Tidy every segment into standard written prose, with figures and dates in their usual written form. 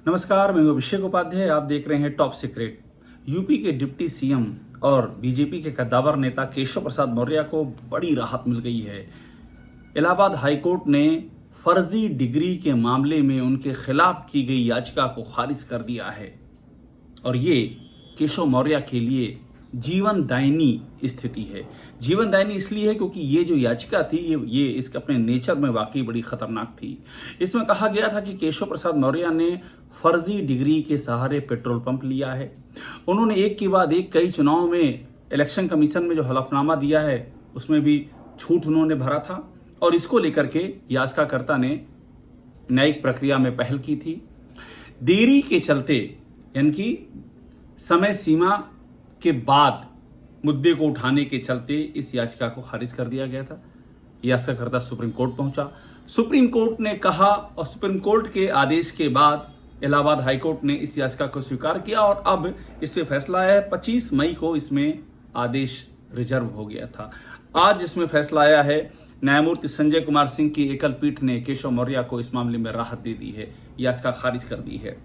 नमस्कार, मैं हूं अभिषेक उपाध्याय। आप देख रहे हैं टॉप सीक्रेट। यूपी के डिप्टी सीएम और बीजेपी के कद्दावर नेता केशव प्रसाद मौर्य को बड़ी राहत मिल गई है। इलाहाबाद हाईकोर्ट ने फर्जी डिग्री के मामले में उनके खिलाफ की गई याचिका को खारिज कर दिया है और ये केशव मौर्य के लिए जीवनदायिनी स्थिति है। जीवनदायिनी इसलिए है क्योंकि ये जो याचिका थी ये इसके अपने नेचर में वाकई बड़ी खतरनाक थी। इसमें कहा गया था कि केशव प्रसाद मौर्य ने फर्जी डिग्री के सहारे पेट्रोल पंप लिया है। उन्होंने एक के बाद एक कई चुनाव में इलेक्शन कमीशन में जो हलफनामा दिया है उसमें भी झूठ उन्होंने भरा था और इसको लेकर के याचिकाकर्ता ने न्यायिक प्रक्रिया में पहल की थी। देरी के चलते यानी कि समय सीमा के बाद मुद्दे को उठाने के चलते इस याचिका को खारिज कर दिया गया था। याचिकाकर्ता सुप्रीम कोर्ट पहुंचा। सुप्रीम कोर्ट ने कहा और सुप्रीम कोर्ट के आदेश के बाद इलाहाबाद हाईकोर्ट ने इस याचिका को स्वीकार किया और अब इस पे फैसला आया है। 25 मई को इसमें आदेश रिजर्व हो गया था। आज इसमें फैसला आया है। न्यायमूर्ति संजय कुमार सिंह की एकल पीठ ने केशव मौर्य को इस मामले में राहत दे दी है, याचिका खारिज कर दी है।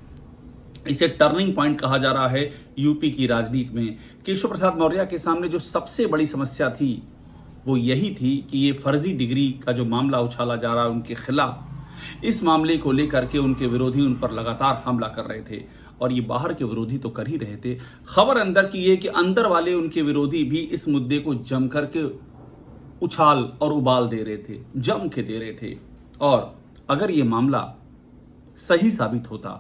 इसे टर्निंग पॉइंट कहा जा रहा है यूपी की राजनीति में। केशव प्रसाद मौर्य के सामने जो सबसे बड़ी समस्या थी वो यही थी कि ये फर्जी डिग्री का जो मामला उछाला जा रहा है उनके खिलाफ, इस मामले को लेकर के उनके विरोधी उन पर लगातार हमला कर रहे थे और ये बाहर के विरोधी तो कर ही रहे थे। खबर अंदर की ये कि अंदर वाले उनके विरोधी भी इस मुद्दे को जम करके उछाल और उबाल दे रहे थे, जम के दे रहे थे। और अगर ये मामला सही साबित होता,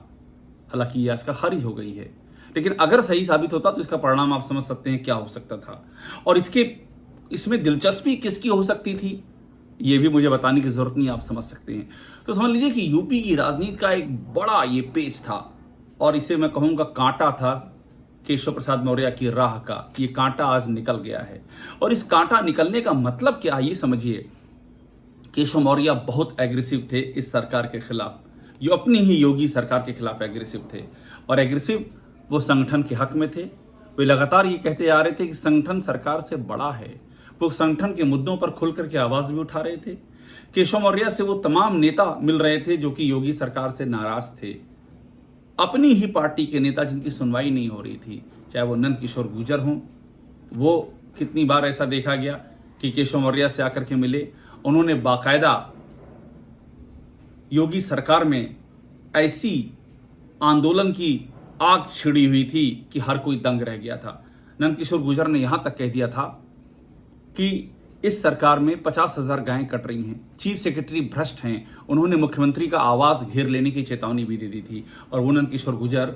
हालांकि याचिका खारिज हो गई है, लेकिन अगर सही साबित होता तो इसका परिणाम आप समझ सकते हैं क्या हो सकता था और इसमें दिलचस्पी किसकी हो सकती थी ये भी मुझे बताने की जरूरत नहीं, आप समझ सकते हैं। तो समझ लीजिए कि यूपी की राजनीति का एक बड़ा ये पेच था और इसे मैं कहूंगा कांटा था केशव प्रसाद मौर्य की राह का। ये कांटा आज निकल गया है और इस कांटा निकलने का मतलब क्या है ये समझिए। केशव मौर्य बहुत एग्रेसिव थे इस सरकार के खिलाफ, जो अपनी ही योगी सरकार के खिलाफ एग्रेसिव थे और एग्रेसिव वो संगठन के हक में थे। वे लगातार ये कहते आ रहे थे कि संगठन सरकार से बड़ा है। वो संगठन के मुद्दों पर खुल करके आवाज भी उठा रहे थे। केशव मौर्य से वो तमाम नेता मिल रहे थे जो कि योगी सरकार से नाराज थे। अपनी ही पार्टी के नेता जिनकी सुनवाई नहीं हो रही थी, चाहे वो नंद किशोर गुर्जर हों, वो कितनी बार ऐसा देखा गया कि केशव मौर्य से आकर के मिले। उन्होंने बाकायदा योगी सरकार में ऐसी आंदोलन की आग छिड़ी हुई थी कि हर कोई दंग रह गया था। नंद किशोर गुर्जर ने यहां तक कह दिया था कि इस सरकार में 50,000 गायें कट रही हैं, चीफ सेक्रेटरी भ्रष्ट हैं। उन्होंने मुख्यमंत्री का आवास घेर लेने की चेतावनी भी दे दी थी और वो नंद किशोर गुर्जर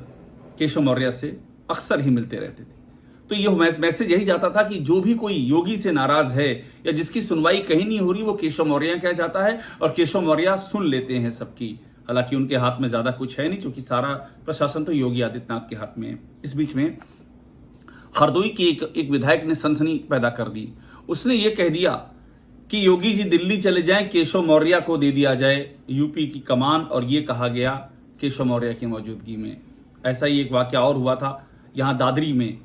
केशव मौर्य से अक्सर ही मिलते रहते थे। तो यह मैसेज यही जाता था कि जो भी कोई योगी से नाराज है या जिसकी सुनवाई कहीं नहीं हो रही वो केशव मौर्य कह जाता है और केशव मौर्य सुन लेते हैं सबकी। हालांकि उनके हाथ में ज्यादा कुछ है नहीं क्योंकि सारा प्रशासन तो योगी आदित्यनाथ के हाथ में है। इस बीच में हरदोई की एक विधायक ने सनसनी पैदा कर दी। उसने ये कह दिया कि योगी जी दिल्ली चले जाएं, केशव मौर्य को दे दिया जाए यूपी की कमान, और ये कहा गया केशव मौर्य की मौजूदगी में। ऐसा ही एक वाकया और हुआ था यहाँ दादरी में।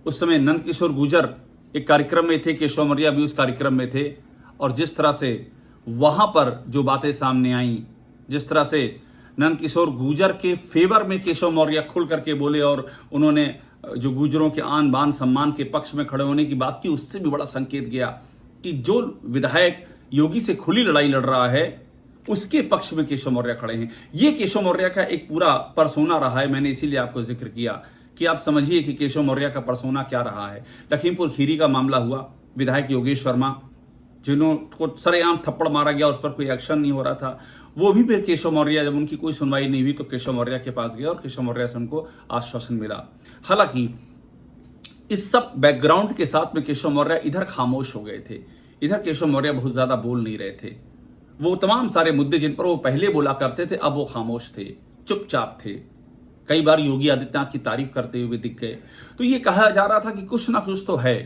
उस समय नंद किशोर गुर्जर एक कार्यक्रम में थे, केशव मौर्य भी उस कार्यक्रम में थे और जिस तरह से वहां पर जो बातें सामने आई, जिस तरह से नंद किशोर गुर्जर के फेवर में केशव मौर्य खुल करके बोले और उन्होंने जो गुर्जरों के आन बान सम्मान के पक्ष में खड़े होने की बात की, उससे भी बड़ा संकेत गया कि जो विधायक योगी से खुली लड़ाई लड़ रहा है उसके पक्ष में केशव मौर्य खड़े हैं। ये केशव मौर्य का एक पूरा पर्सोना रहा है। मैंने इसीलिए आपको जिक्र किया कि आप समझिए कि केशव मौर्य का पर्सोना क्या रहा है। लखीमपुर खीरी का मामला हुआ, विधायक योगेश वर्मा जिन्होंने सरेआम थप्पड़ मारा गया, उस पर कोई एक्शन नहीं हो रहा था, वो भी फिर केशव मौर्य, जब उनकी कोई सुनवाई नहीं हुई तो केशव मौर्य के पास गया और केशव मौर्य से उनको आश्वासन मिला। हालांकि इस सब बैकग्राउंड के साथ में केशव मौर्य इधर खामोश हो गए थे। इधर केशव मौर्य बहुत ज्यादा बोल नहीं रहे थे। वो तमाम सारे मुद्दे जिन पर वो पहले बोला करते थे अब वो खामोश थे, चुपचाप थे। कई बार योगी आदित्यनाथ की तारीफ करते हुए दिख गए। तो ये कहा जा रहा था कि कुछ ना कुछ तो है,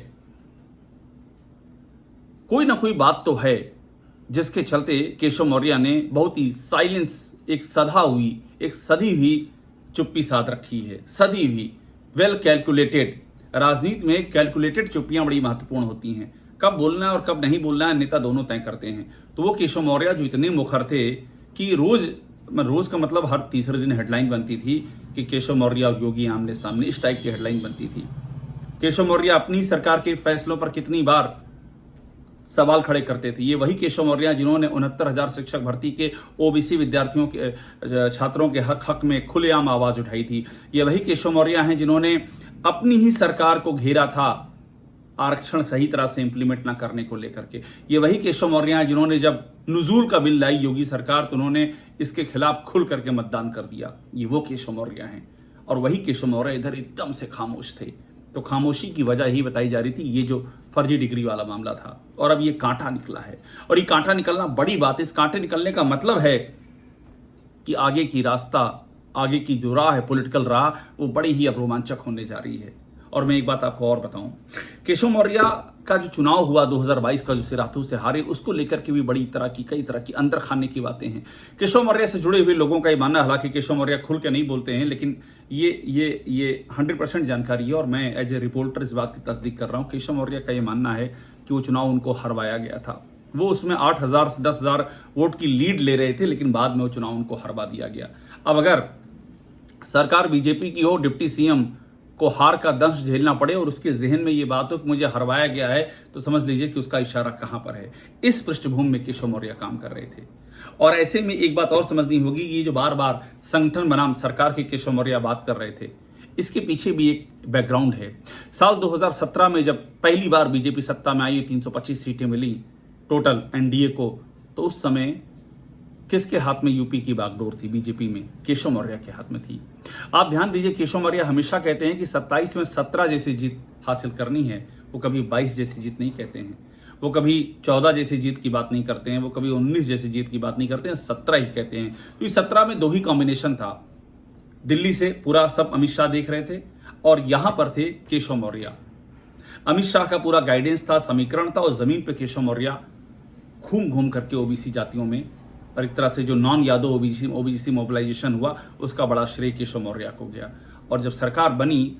कोई ना कोई बात तो है जिसके चलते केशव मौर्य ने बहुत ही साइलेंस, एक सधी हुई चुप्पी साध रखी है। सधी हुई, वेल कैलकुलेटेड। राजनीति में कैलकुलेटेड चुप्पियां बड़ी महत्वपूर्ण होती हैं। कब बोलना है और कब नहीं बोलना है नेता दोनों तय करते हैं। तो वो केशव मौर्य जो इतने मुखर थे कि रोज रोज का मतलब हर तीसरे दिन हेडलाइन बनती थी कि केशव मौर्य और योगी आमने सामने, इस टाइप की हेडलाइन बनती थी। केशव मौर्य अपनी सरकार के फैसलों पर कितनी बार सवाल खड़े करते थे। ये वही केशव मौर्य जिन्होंने 69,000 शिक्षक भर्ती के ओबीसी विद्यार्थियों के छात्रों के हक में खुलेआम आवाज उठाई थी। ये वही केशव मौर्य हैं जिन्होंने अपनी ही सरकार को घेरा था आरक्षण सही तरह से इंप्लीमेंट ना करने को लेकर के। ये वही केशव मौर्य हैं जिन्होंने जब नुजूल का बिल लाई योगी सरकार तो उन्होंने इसके खिलाफ खुल करके मतदान कर दिया। ये वो केशव मौर्य हैं और वही केशव मौर्य इधर एकदम से खामोश थे। तो खामोशी की वजह ही बताई जा रही थी ये जो फर्जी डिग्री वाला मामला था, और अब ये कांटा निकला है। और ये कांटा निकलना बड़ी बात। इस कांटे निकलने का मतलब है कि आगे की रास्ता, आगे की जो राह है, पॉलिटिकल राह, वो बड़ी ही अब रोमांचक होने जा रही है। और मैं एक बात आपको और बताऊं, केशव मौर्य का जो चुनाव हुआ 2022 का, जो सिराथू से हारे, उसको लेकर के भी बड़ी तरह की, कई तरह की अंदर खाने की बातें हैं। केशव मौर्य से जुड़े हुए लोगों का ये मानना, हालांकि केशव मौर्य खुल के नहीं बोलते हैं, लेकिन ये 100% जानकारी है और मैं एज ए रिपोर्टर इस बात की तस्दीक कर रहा हूं। केशव मौर्य का ये मानना है कि वो चुनाव उनको हरवाया गया था। वो उसमें 8,000 से 10,000 वोट की लीड ले रहे थे, लेकिन बाद में वो चुनाव उनको हरवा दिया गया। अब अगर सरकार बीजेपी की हो, डिप्टी सीएम को हार का दंश झेलना पड़े और उसके जहन में ये बात हो कि मुझे हरवाया गया है, तो समझ लीजिए कि उसका इशारा कहां पर है। इस पृष्ठभूमि में केशव मौर्य काम कर रहे थे। और ऐसे में एक बात और समझनी होगी, ये जो बार बार संगठन बनाम सरकार के केशव मौर्य बात कर रहे थे, इसके पीछे भी एक बैकग्राउंड है। साल 2017 में जब पहली बार बीजेपी सत्ता में आई, 325 सीटें मिली टोटल एनडीए को, तो उस समय किसके हाथ में यूपी की बागडोर थी? बीजेपी में केशव मौर्य के हाथ में थी। आप ध्यान दीजिए, केशव मौर्य हमेशा कहते हैं कि 27 में 17 जैसी जीत हासिल करनी है। वो कभी 22 जैसी जीत नहीं कहते हैं, वो कभी 14 जैसी जीत की बात नहीं करते हैं, वो कभी 19 जैसी जीत की बात नहीं करते हैं, 17 ही कहते हैं। तो इस 17 में 2 ही कॉम्बिनेशन था। दिल्ली से पूरा सब अमित शाह देख रहे थे और यहां पर थे केशव मौर्य। अमित शाह का पूरा गाइडेंस था, समीकरण था, और जमीन पर केशव मौर्य घूम घूम करके ओबीसी जातियों में, और एक तरह से जो नॉन यादव ओबीसी मोबिलाइजेशन हुआ, उसका बड़ा श्रेय केशव मौर्य को गया। और जब सरकार बनी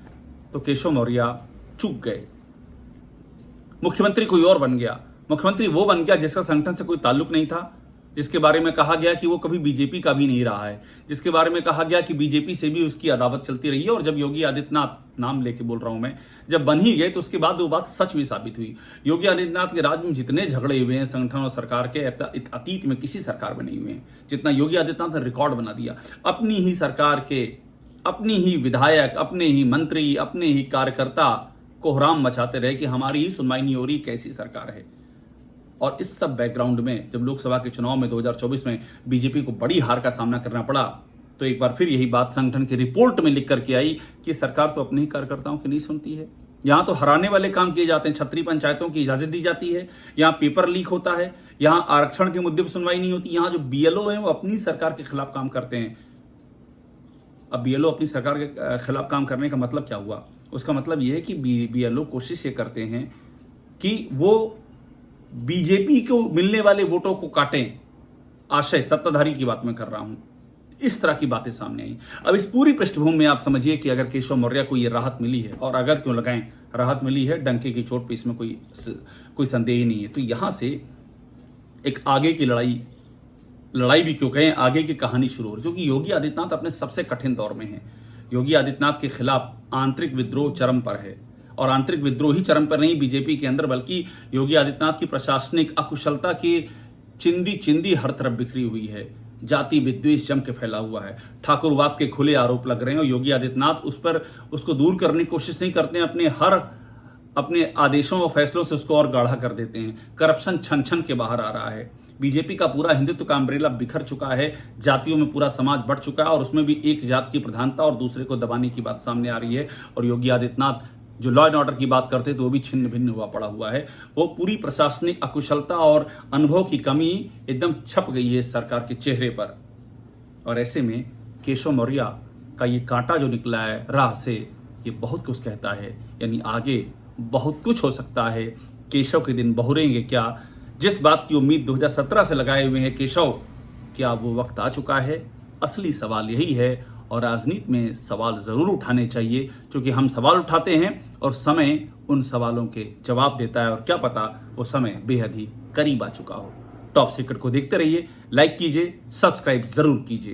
तो केशव मौर्य चूक गए। मुख्यमंत्री कोई और बन गया। मुख्यमंत्री वो बन गया जिसका संगठन से कोई ताल्लुक नहीं था, जिसके बारे में कहा गया कि वो कभी बीजेपी का भी नहीं रहा है, जिसके बारे में कहा गया कि बीजेपी से भी उसकी अदावत चलती रही है। और जब योगी आदित्यनाथ, नाम लेके बोल रहा हूं मैं, जब बन ही गए तो उसके बाद वो बात सच भी साबित हुई। योगी आदित्यनाथ के राज में जितने झगड़े हुए हैं संगठन और सरकार के, अतीत में किसी सरकार में नहीं हुए हैं जितना योगी आदित्यनाथ ने रिकॉर्ड बना दिया। अपनी ही सरकार के, अपनी ही विधायक, अपने ही मंत्री, अपने ही कार्यकर्ता कोहराम मचाते रहे कि हमारी ही सुनवाई नहीं हो रही, कैसी सरकार है। और इस सब बैकग्राउंड में जब लोकसभा के चुनाव में 2024 में बीजेपी को बड़ी हार का सामना करना पड़ा, तो एक बार फिर यही बात संगठन की रिपोर्ट में लिख करके आई कि सरकार तो अपने ही कार्यकर्ताओं की नहीं सुनती है। यहां तो हराने वाले काम किए जाते हैं, छत्री पंचायतों की इजाजत दी जाती है, यहाँ पेपर लीक होता है, यहाँ आरक्षण के मुद्दे पर सुनवाई नहीं होती, यहाँ जो बीएलओ है वो अपनी सरकार के खिलाफ काम करते हैं। अब बीएलओ अपनी सरकार के खिलाफ काम करने का मतलब क्या हुआ? उसका मतलब यह है कि बीएलओ कोशिश ये करते हैं कि वो बीजेपी को मिलने वाले वोटों को काटें। आशय सत्ताधारी की बात मैं कर रहा हूं। इस तरह की बातें सामने आई। अब इस पूरी पृष्ठभूमि में आप समझिए कि अगर केशव मौर्य को ये राहत मिली है, और अगर क्यों लगाएं, राहत मिली है डंके की चोट पे, इसमें कोई संदेह ही नहीं है, तो यहां से एक आगे की लड़ाई भी क्यों कहें, आगे की कहानी शुरू हो रही है। क्योंकि योगी आदित्यनाथ अपने सबसे कठिन दौर में है। योगी आदित्यनाथ के खिलाफ आंतरिक विद्रोह चरम पर है, और आंतरिक विद्रोह ही चरम पर नहीं बीजेपी के अंदर, बल्कि योगी आदित्यनाथ की प्रशासनिक अकुशलता की चिंदी हर तरफ बिखरी हुई है। जाति विद्वेष जम के फैला हुआ है, ठाकुरवाद के खुले आरोप लग रहे हैं, और योगी आदित्यनाथ उसको दूर करने की कोशिश नहीं करते हैं। अपने आदेशों और फैसलों से उसको और गाढ़ा कर देते हैं। करप्शन छन छन के बाहर आ रहा है। बीजेपी का पूरा हिंदुत्व का अम्ब्रेला बिखर चुका है, जातियों में पूरा समाज बढ़ चुका है, और उसमें भी एक जात की प्रधानता और दूसरे को दबाने की बात सामने आ रही है। और योगी आदित्यनाथ जो लॉ एंड ऑर्डर की बात करते तो वो भी छिन्न भिन्न हुआ पड़ा हुआ है। वो पूरी प्रशासनिक अकुशलता और अनुभव की कमी एकदम छप गई है इस सरकार के चेहरे पर। और ऐसे में केशव मौर्य का ये कांटा जो निकला है राह से, ये बहुत कुछ कहता है। यानी आगे बहुत कुछ हो सकता है। केशव के दिन बहुरेंगे क्या? जिस बात की उम्मीद 2017 से लगाए हुए हैं केशव, क्या वो वक्त आ चुका है? असली सवाल यही है, और राजनीति में सवाल जरूर उठाने चाहिए, क्योंकि हम सवाल उठाते हैं और समय उन सवालों के जवाब देता है, और क्या पता वो समय बेहद ही करीब आ चुका हो। टॉप सीक्रेट को देखते रहिए, लाइक कीजिए, सब्सक्राइब जरूर कीजिए।